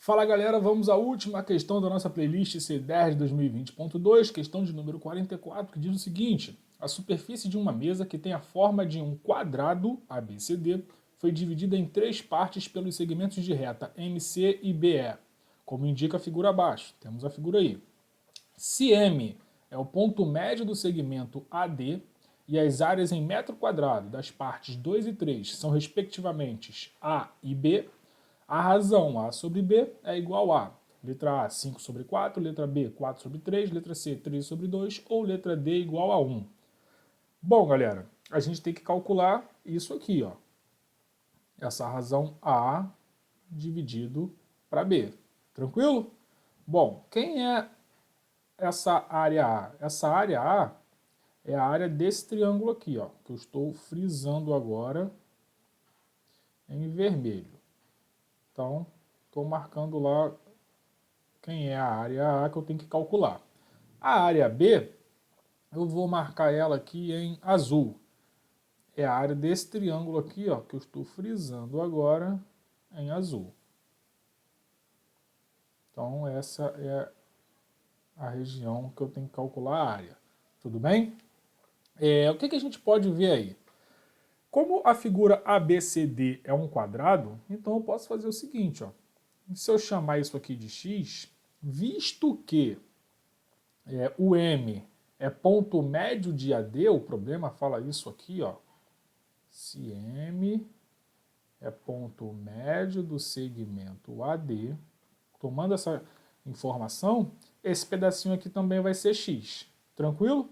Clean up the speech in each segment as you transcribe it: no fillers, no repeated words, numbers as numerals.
Fala galera, vamos à última questão da nossa playlist C10 2020.2, questão de número 44, que diz o seguinte: a superfície de uma mesa que tem a forma de um quadrado ABCD foi dividida em três partes pelos segmentos de reta MC e BE, como indica a figura abaixo. Temos a figura aí. Se M é o ponto médio do segmento AD e as áreas em metro quadrado das partes 2 e 3 são respectivamente A e B, a razão A sobre B é igual a letra A, 5 sobre 4, letra B, 4 sobre 3, letra C, 3 sobre 2 ou letra D igual a 1. Bom, galera, a gente tem que calcular isso aqui, ó. Essa razão A dividido para B. Tranquilo? Bom, quem é essa área A? Essa área A é a área desse triângulo aqui, ó, que eu estou frisando agora em vermelho. Então, estou marcando lá quem é a área A que eu tenho que calcular. A área B, eu vou marcar ela aqui em azul. É a área desse triângulo aqui, ó, que eu estou frisando agora em azul. Então, essa é a região que eu tenho que calcular a área. Tudo bem? O que a gente pode ver aí? Como a figura ABCD é um quadrado, então eu posso fazer o seguinte, ó. Se eu chamar isso aqui de x, visto que o M é ponto médio de AD, o problema fala isso aqui, ó. Se M é ponto médio do segmento AD, tomando essa informação, esse pedacinho aqui também vai ser x. Tranquilo?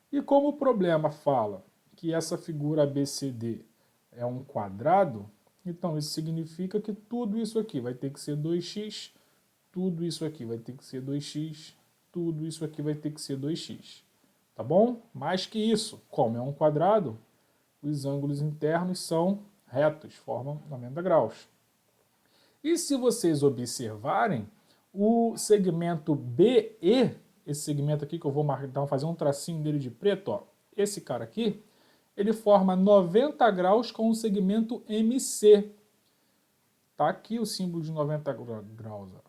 E como o problema fala que essa figura ABCD é um quadrado, então isso significa que tudo isso aqui vai ter que ser 2x, tudo isso aqui vai ter que ser 2x, tudo isso aqui vai ter que ser 2x. Tá bom? Mais que isso, como é um quadrado, os ângulos internos são retos, formam 90 graus. E se vocês observarem, o segmento BE, esse segmento aqui que eu vou marcar, então fazer um tracinho dele de preto, ó, esse cara aqui, ele forma 90 graus com o segmento MC. Tá aqui o símbolo de 90 graus. Ó.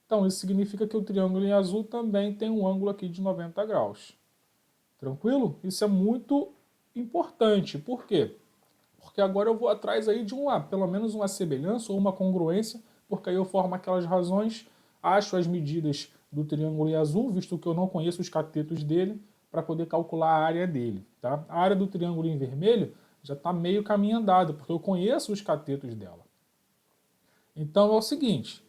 Então isso significa que o triângulo em azul também tem um ângulo aqui de 90 graus. Tranquilo? Isso é muito importante. Por quê? Porque agora eu vou atrás aí de pelo menos uma semelhança ou uma congruência, porque aí eu formo aquelas razões, acho as medidas do triângulo em azul, visto que eu não conheço os catetos dele, para poder calcular a área dele. Tá? A área do triângulo em vermelho já está meio caminho andado, porque eu conheço os catetos dela. Então é o seguinte,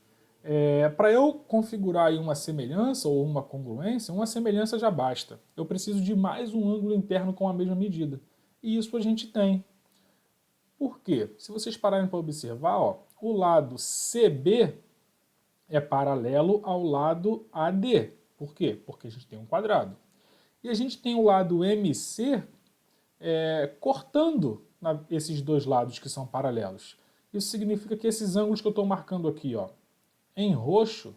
para eu configurar aí uma semelhança ou uma congruência, uma semelhança já basta. Eu preciso de mais um ângulo interno com a mesma medida. E isso a gente tem. Por quê? Se vocês pararem para observar, ó, o lado CB é paralelo ao lado AD. Por quê? Porque a gente tem um quadrado. E a gente tem o lado MC cortando esses dois lados que são paralelos. Isso significa que esses ângulos que eu estou marcando aqui, ó, em roxo,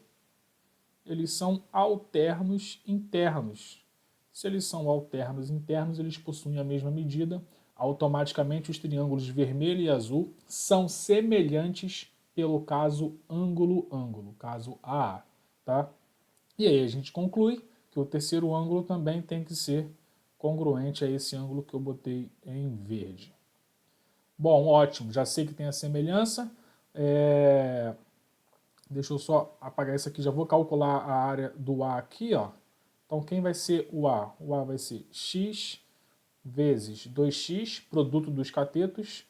eles são alternos internos. Se eles são alternos internos, eles possuem a mesma medida. Automaticamente os triângulos vermelho e azul são semelhantes pelo caso ângulo-ângulo, caso AA. Tá? E aí a gente conclui que o terceiro ângulo também tem que ser congruente a esse ângulo que eu botei em verde. Bom, ótimo, já sei que tem a semelhança. Deixa eu só apagar isso aqui, já vou calcular a área do A aqui, ó. Então quem vai ser o A? O A vai ser x vezes 2x, produto dos catetos,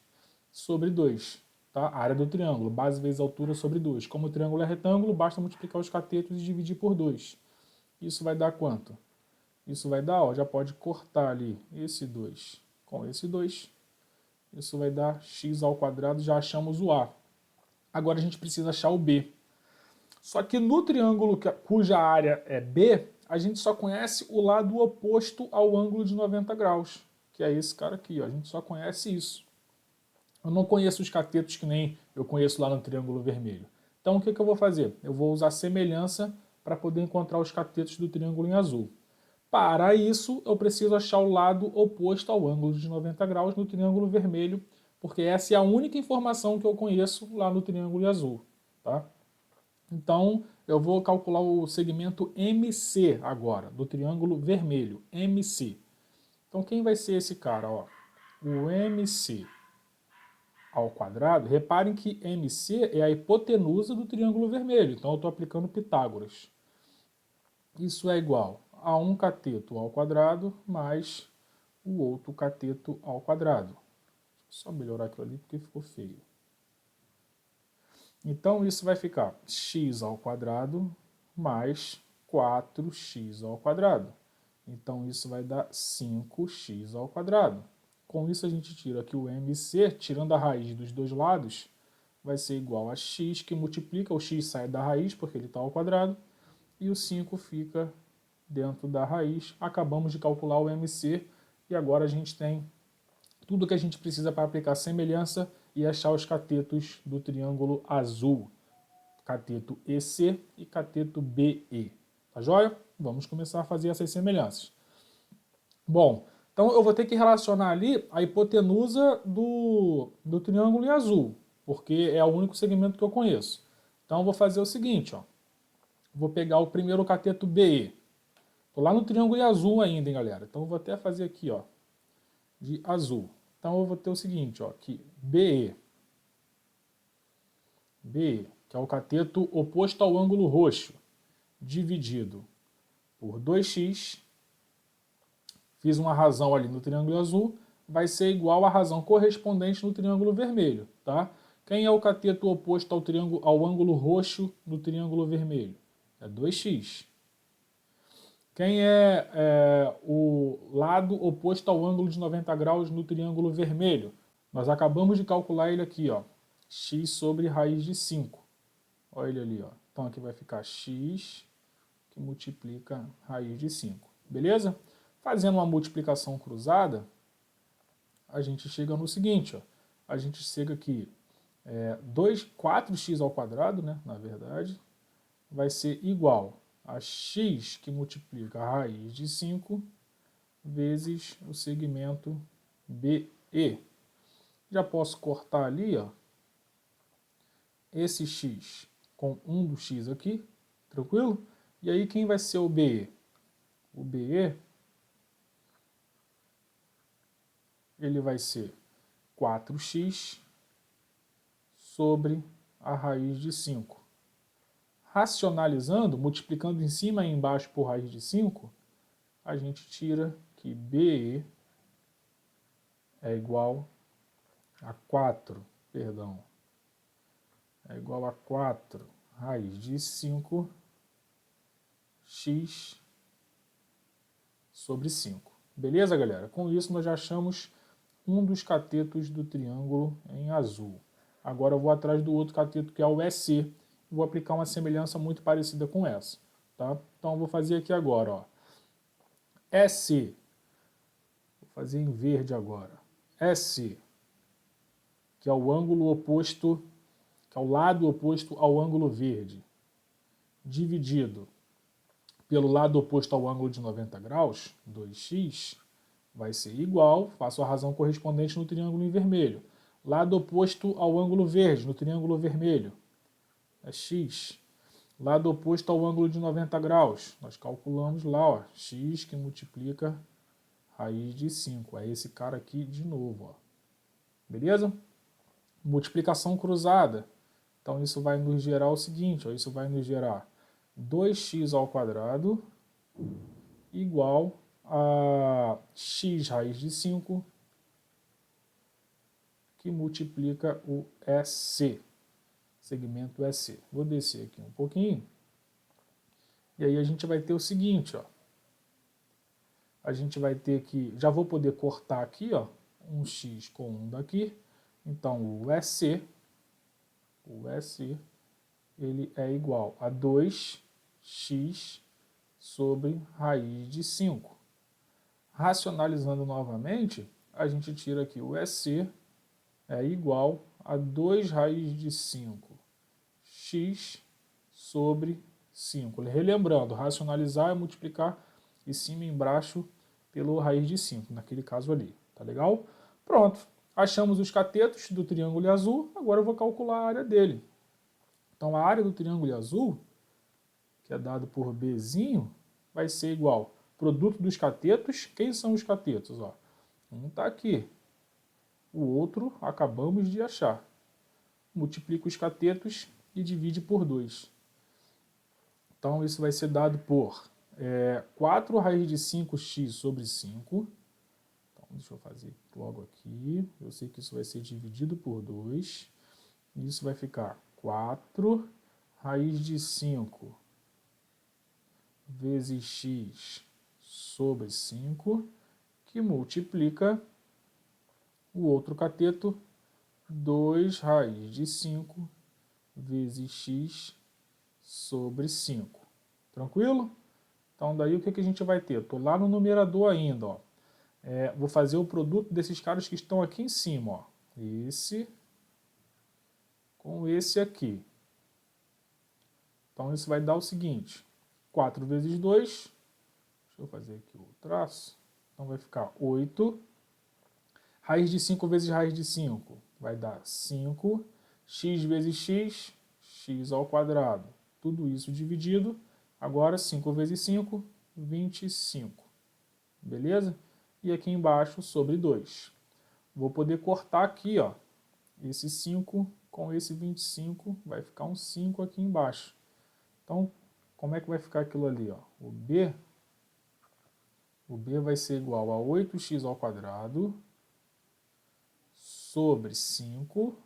sobre 2. Tá? A área do triângulo, base vezes altura sobre 2. Como o triângulo é retângulo, basta multiplicar os catetos e dividir por 2. Isso vai dar quanto? Isso vai dar, ó, já pode cortar ali esse 2 com esse 2. Isso vai dar x ao quadrado, já achamos o A. Agora a gente precisa achar o B. Só que no triângulo cuja área é B, a gente só conhece o lado oposto ao ângulo de 90 graus, que é esse cara aqui, ó. A gente só conhece isso. Eu não conheço os catetos que nem eu conheço lá no triângulo vermelho. Então o que eu vou fazer? Eu vou usar semelhança para poder encontrar os catetos do triângulo em azul. Para isso, eu preciso achar o lado oposto ao ângulo de 90 graus no triângulo vermelho, porque essa é a única informação que eu conheço lá no triângulo azul. Tá? Então, eu vou calcular o segmento MC agora, do triângulo vermelho, MC. Então, quem vai ser esse cara? Ó? O MC ao quadrado. Reparem que MC é a hipotenusa do triângulo vermelho. Então, eu estou aplicando Pitágoras. Isso é igual a um cateto ao quadrado mais o outro cateto ao quadrado. Deixa eu só melhorar aquilo ali porque ficou feio. Então, isso vai ficar x ao quadrado mais 4x ao quadrado. Então, isso vai dar 5x ao quadrado. Com isso, a gente tira aqui o MC, tirando a raiz dos dois lados, vai ser igual a x, que multiplica, o x sai da raiz, porque ele está ao quadrado, e o 5 fica dentro da raiz. Acabamos de calcular o MC, e agora a gente tem tudo que a gente precisa para aplicar semelhança e achar os catetos do triângulo azul. Cateto EC e cateto BE. Tá joia? Vamos começar a fazer essas semelhanças. Bom, então eu vou ter que relacionar ali a hipotenusa do triângulo em azul, porque é o único segmento que eu conheço. Então eu vou fazer o seguinte, ó. Vou pegar o primeiro cateto BE. Estou lá no triângulo em azul ainda, hein, galera? Então eu vou até fazer aqui, ó, de azul. Então eu vou ter o seguinte, ó, aqui, BE, que é o cateto oposto ao ângulo roxo, dividido por 2x, fiz uma razão ali no triângulo azul, vai ser igual à razão correspondente no triângulo vermelho, tá? Quem é o cateto oposto ao ângulo roxo no triângulo vermelho? É 2x. Quem é o lado oposto ao ângulo de 90 graus no triângulo vermelho? Nós acabamos de calcular ele aqui, ó, x sobre raiz de 5. Olha ele ali, ó. Então aqui vai ficar x que multiplica raiz de 5. Beleza? Fazendo uma multiplicação cruzada, a gente chega no seguinte, ó. A gente chega aqui, 4x ao quadrado, né, na verdade, vai ser igual a x que multiplica a raiz de 5 vezes o segmento BE. Já posso cortar ali, ó, esse x com 1 do x aqui, tranquilo? E aí quem vai ser o BE? O BE, ele vai ser 4x sobre a raiz de 5. Racionalizando, multiplicando em cima e embaixo por raiz de 5, a gente tira que BE é igual a 4, perdão, é igual a 4 raiz de 5 x sobre 5. Beleza, galera? Com isso nós já achamos um dos catetos do triângulo em azul. Agora eu vou atrás do outro cateto, que é o EC, e vou aplicar uma semelhança muito parecida com essa. Tá? Então eu vou fazer aqui agora, ó. EC, vou fazer em verde agora. EC, que é o ângulo oposto, que é o lado oposto ao ângulo verde, dividido pelo lado oposto ao ângulo de 90 graus, 2x, vai ser igual, faço a razão correspondente no triângulo em vermelho. Lado oposto ao ângulo verde, no triângulo vermelho, é x. Lado oposto ao ângulo de 90 graus, nós calculamos lá, ó, x que multiplica raiz de 5. É esse cara aqui de novo, ó. Beleza? Multiplicação cruzada. Então isso vai nos gerar o seguinte, ó, isso vai nos gerar 2x ao quadrado igual a x raiz de 5, que multiplica o EC, segmento EC. Vou descer aqui um pouquinho. E aí a gente vai ter o seguinte, ó. A gente vai ter que, já vou poder cortar aqui, ó, um x com um daqui. Então o EC, ele é igual a 2x sobre raiz de 5. Racionalizando novamente, a gente tira aqui o EC é igual a 2 raiz de 5 x sobre 5. Relembrando, racionalizar é multiplicar de cima e embaixo pelo raiz de 5, naquele caso ali. Tá legal? Pronto. Achamos os catetos do triângulo azul, agora eu vou calcular a área dele. Então, a área do triângulo azul, que é dado por Bzinho, vai ser igual produto dos catetos. Quem são os catetos? Ó, um está aqui, o outro acabamos de achar. Multiplica os catetos e divide por 2. Então, isso vai ser dado por 4 raiz de 5x sobre 5. Então, deixa eu fazer logo aqui. Eu sei que isso vai ser dividido por 2. Isso vai ficar 4 raiz de 5 vezes x sobre 5, que multiplica o outro cateto, 2 raiz de 5 vezes x sobre 5. Tranquilo? Então, daí o que a gente vai ter? Estou lá no numerador ainda. Ó. Vou fazer o produto desses caras que estão aqui em cima. Ó. Esse com esse aqui. Então, isso vai dar o seguinte. 4 vezes 2. Deixa eu fazer aqui o traço. Então, vai ficar 8. Raiz de 5 vezes raiz de 5 vai dar 5. X vezes x, x ao quadrado. Tudo isso dividido. Agora, 5 vezes 5, 25. Beleza? E aqui embaixo, sobre 2. Vou poder cortar aqui, ó. Esse 5 com esse 25, vai ficar um 5 aqui embaixo. Então, como é que vai ficar aquilo ali? Ó? O B vai ser igual a 8x ao quadrado sobre 5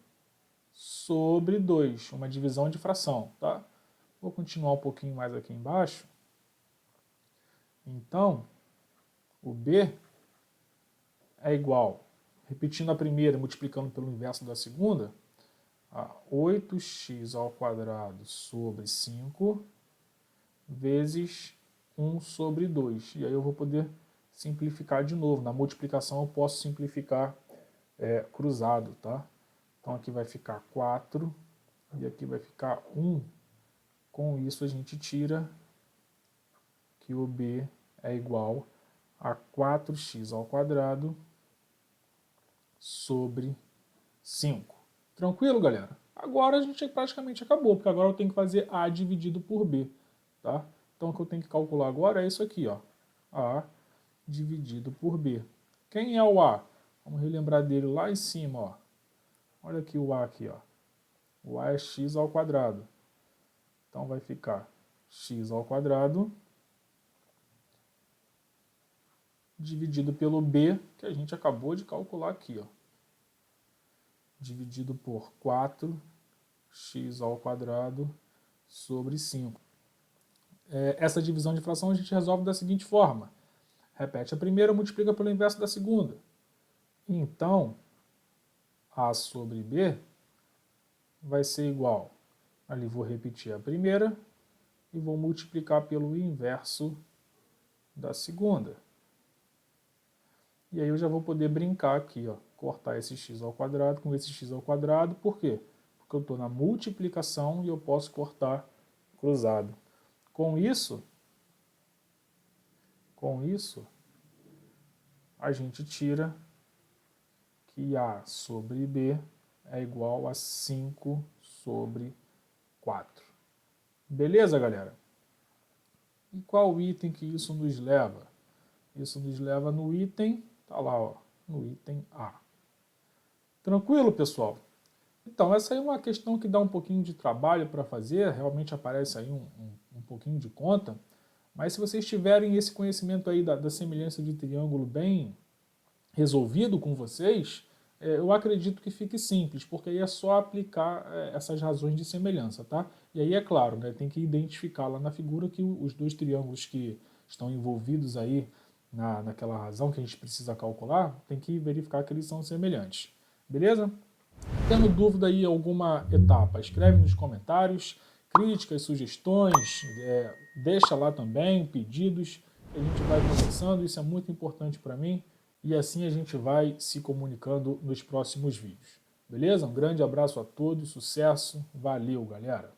sobre 2, uma divisão de fração, tá? Vou continuar um pouquinho mais aqui embaixo. Então, o B é igual, repetindo a primeira, multiplicando pelo inverso da segunda, a 8x ao quadrado sobre 5 vezes 1 sobre 2. E aí eu vou poder simplificar de novo. Na multiplicação eu posso simplificar cruzado, tá? Então aqui vai ficar 4 e aqui vai ficar 1. Com isso a gente tira que o B é igual a 4x ao quadrado sobre 5. Tranquilo, galera? Agora a gente praticamente acabou, porque agora eu tenho que fazer A dividido por B, tá? Então o que eu tenho que calcular agora é isso aqui, ó. A dividido por B. Quem é o A? Vamos relembrar dele lá em cima, ó. Olha aqui o A aqui, ó. O A é x ao quadrado. Então vai ficar x ao quadrado dividido pelo B, que a gente acabou de calcular aqui, ó. Dividido por 4x ao quadrado sobre 5. Essa divisão de fração a gente resolve da seguinte forma. Repete a primeira, multiplica pelo inverso da segunda. Então, A sobre B vai ser igual. Ali vou repetir a primeira e vou multiplicar pelo inverso da segunda. E aí eu já vou poder brincar aqui, ó, cortar esse x ao quadrado com esse x ao quadrado. Por quê? Porque eu estou na multiplicação e eu posso cortar cruzado. Com isso, a gente tira que A sobre B é igual a 5 sobre 4. Beleza, galera? E qual item que isso nos leva? Isso nos leva no item, tá lá, ó, no item A. Tranquilo, pessoal? Então, essa aí é uma questão que dá um pouquinho de trabalho para fazer, realmente aparece aí um pouquinho de conta, mas se vocês tiverem esse conhecimento aí da semelhança de triângulo bem resolvido com vocês, eu acredito que fique simples, porque aí é só aplicar essas razões de semelhança, tá? E aí é claro, né, tem que identificar lá na figura que os dois triângulos que estão envolvidos aí naquela razão que a gente precisa calcular, tem que verificar que eles são semelhantes. Beleza? Tendo dúvida aí alguma etapa, escreve nos comentários, críticas, sugestões, deixa lá também, pedidos, que a gente vai conversando, isso é muito importante para mim, e assim a gente vai se comunicando nos próximos vídeos. Beleza? Um grande abraço a todos, sucesso, valeu, galera!